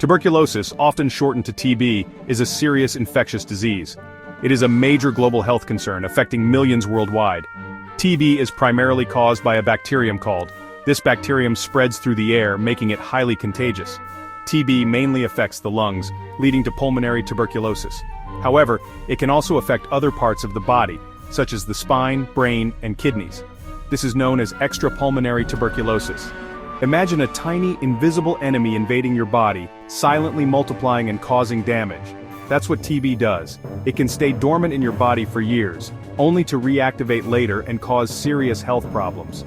Tuberculosis, often shortened to TB, is a serious infectious disease. It is a major global health concern affecting millions worldwide. TB is primarily caused by a bacterium called. This bacterium spreads through the air, making it highly contagious. TB mainly affects the lungs, leading to pulmonary tuberculosis. However, it can also affect other parts of the body, such as the spine, brain, and kidneys. This is known as extrapulmonary tuberculosis. Imagine a tiny, invisible enemy invading your body, silently multiplying and causing damage. That's what TB does. It can stay dormant in your body for years, only to reactivate later and cause serious health problems.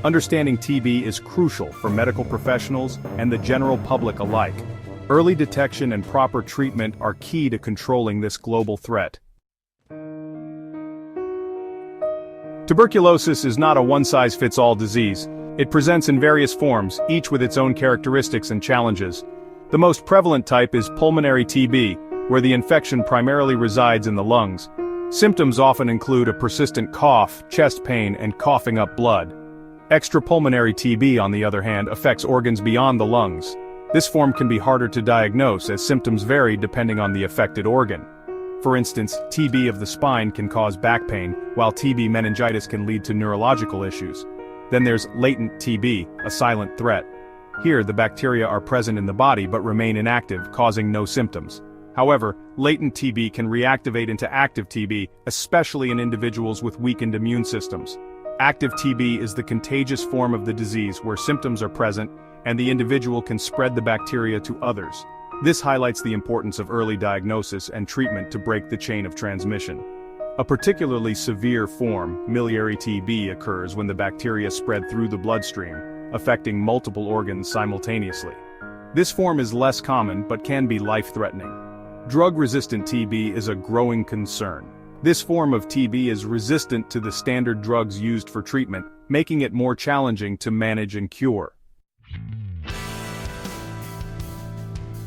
Understanding TB is crucial for medical professionals and the general public alike. Early detection and proper treatment are key to controlling this global threat. Tuberculosis is not a one-size-fits-all disease. It presents in various forms, each with its own characteristics and challenges. The most prevalent type is pulmonary TB, where the infection primarily resides in the lungs. Symptoms often include a persistent cough, chest pain, and coughing up blood. Extrapulmonary TB, on the other hand, affects organs beyond the lungs. This form can be harder to diagnose as symptoms vary depending on the affected organ. For instance, TB of the spine can cause back pain, while TB meningitis can lead to neurological issues. Then there's latent TB, a silent threat. Here, the bacteria are present in the body but remain inactive, causing no symptoms. However, latent TB can reactivate into active TB, especially in individuals with weakened immune systems. Active TB is the contagious form of the disease where symptoms are present and the individual can spread the bacteria to others. This highlights the importance of early diagnosis and treatment to break the chain of transmission. A particularly severe form, miliary TB, occurs when the bacteria spread through the bloodstream, affecting multiple organs simultaneously. This form is less common but can be life-threatening. Drug-resistant TB is a growing concern. This form of TB is resistant to the standard drugs used for treatment, making it more challenging to manage and cure.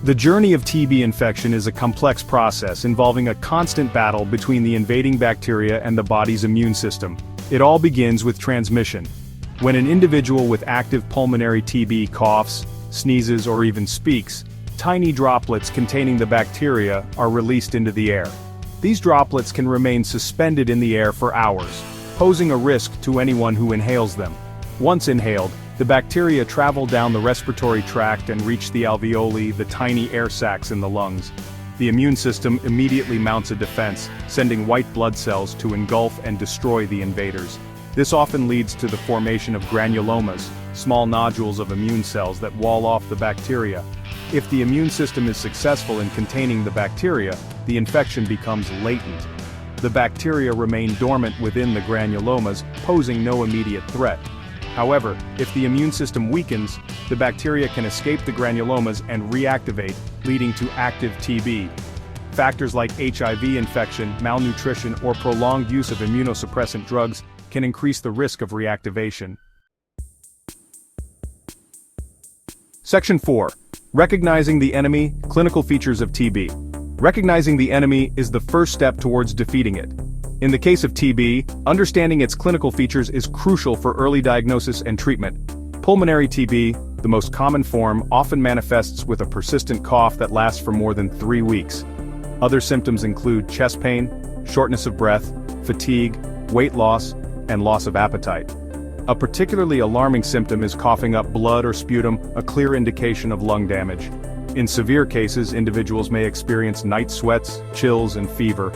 The journey of TB infection is a complex process involving a constant battle between the invading bacteria and the body's immune system. It all begins with transmission. When an individual with active pulmonary TB coughs, sneezes, or even speaks, tiny droplets containing the bacteria are released into the air. These droplets can remain suspended in the air for hours, posing a risk to anyone who inhales them. Once inhaled, the bacteria travel down the respiratory tract and reach the alveoli, the tiny air sacs in the lungs. The immune system immediately mounts a defense, sending white blood cells to engulf and destroy the invaders. This often leads to the formation of granulomas, small nodules of immune cells that wall off the bacteria. If the immune system is successful in containing the bacteria, the infection becomes latent. The bacteria remain dormant within the granulomas, posing no immediate threat. However, if the immune system weakens, the bacteria can escape the granulomas and reactivate, leading to active TB. Factors like HIV infection, malnutrition, or prolonged use of immunosuppressant drugs can increase the risk of reactivation. Section 4. Recognizing the enemy, clinical features of TB. Recognizing the enemy is the first step towards defeating it. In the case of TB, understanding its clinical features is crucial for early diagnosis and treatment. Pulmonary TB, the most common form, often manifests with a persistent cough that lasts for more than 3 weeks. Other symptoms include chest pain, shortness of breath, fatigue, weight loss, and loss of appetite. A particularly alarming symptom is coughing up blood or sputum, a clear indication of lung damage. In severe cases, individuals may experience night sweats, chills, and fever.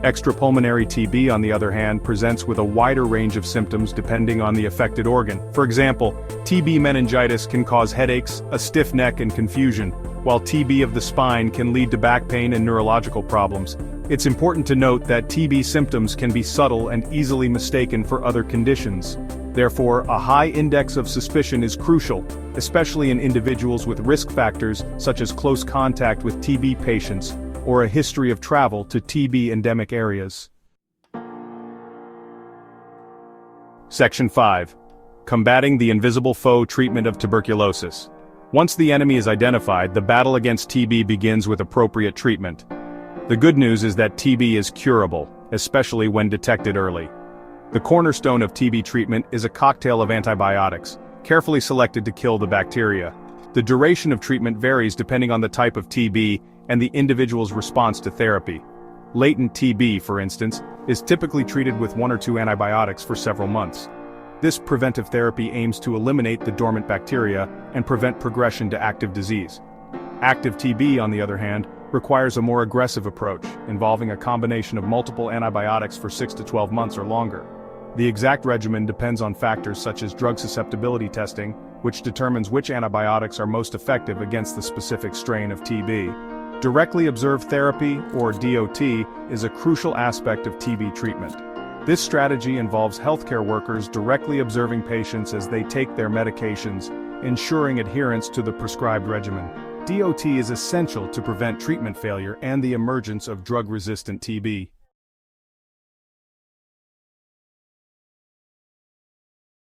Extrapulmonary TB, on the other hand, presents with a wider range of symptoms depending on the affected organ. For example, TB meningitis can cause headaches, a stiff neck, and confusion, while TB of the spine can lead to back pain and neurological problems. It's important to note that TB symptoms can be subtle and easily mistaken for other conditions. Therefore, a high index of suspicion is crucial, especially in individuals with risk factors such as close contact with TB patients or a history of travel to TB endemic areas. Section 5. Combating the invisible foe treatment of tuberculosis. Once the enemy is identified, the battle against TB begins with appropriate treatment. The good news is that TB is curable, especially when detected early. The cornerstone of TB treatment is a cocktail of antibiotics, carefully selected to kill the bacteria. The duration of treatment varies depending on the type of TB and the individual's response to therapy. Latent TB, for instance, is typically treated with 1 or 2 antibiotics for several months. This preventive therapy aims to eliminate the dormant bacteria and prevent progression to active disease. Active TB, on the other hand, requires a more aggressive approach, involving a combination of multiple antibiotics for 6 to 12 months or longer. The exact regimen depends on factors such as drug susceptibility testing, which determines which antibiotics are most effective against the specific strain of TB. Directly observed therapy, or DOT, is a crucial aspect of TB treatment. This strategy involves healthcare workers directly observing patients as they take their medications, ensuring adherence to the prescribed regimen. DOT is essential to prevent treatment failure and the emergence of drug-resistant TB.